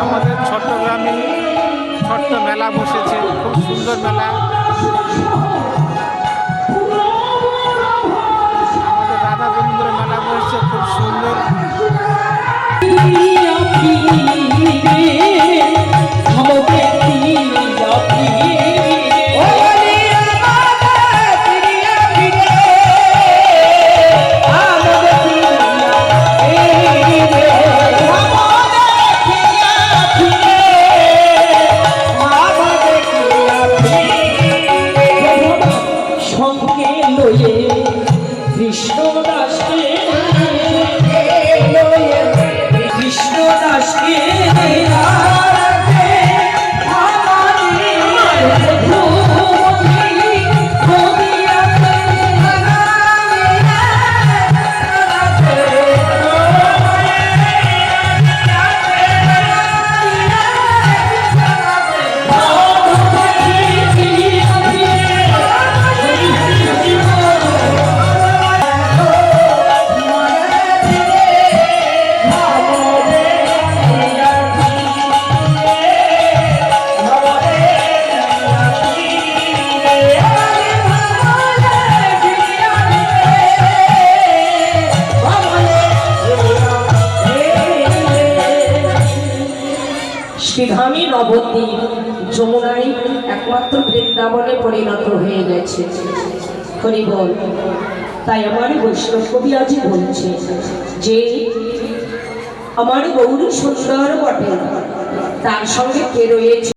আমাদের ছোট্ট গ্রামে ছোট্ট মেলা বসেছে, খুব সুন্দর মেলা। আমাদের রাধা গোবিন্দের মেলা বসেছে, খুব সুন্দর। শ্রীধামী নবদ্বীপ যমুনায় একমাত্র বৃন্দাবনে পরিণত হয়ে গেছে। হরি বল। তাই আমার বৈষ্ণব কবি আজ বলছে যে আমার গৌরী সুন্দর বটে, তার সঙ্গে কে রয়েছে।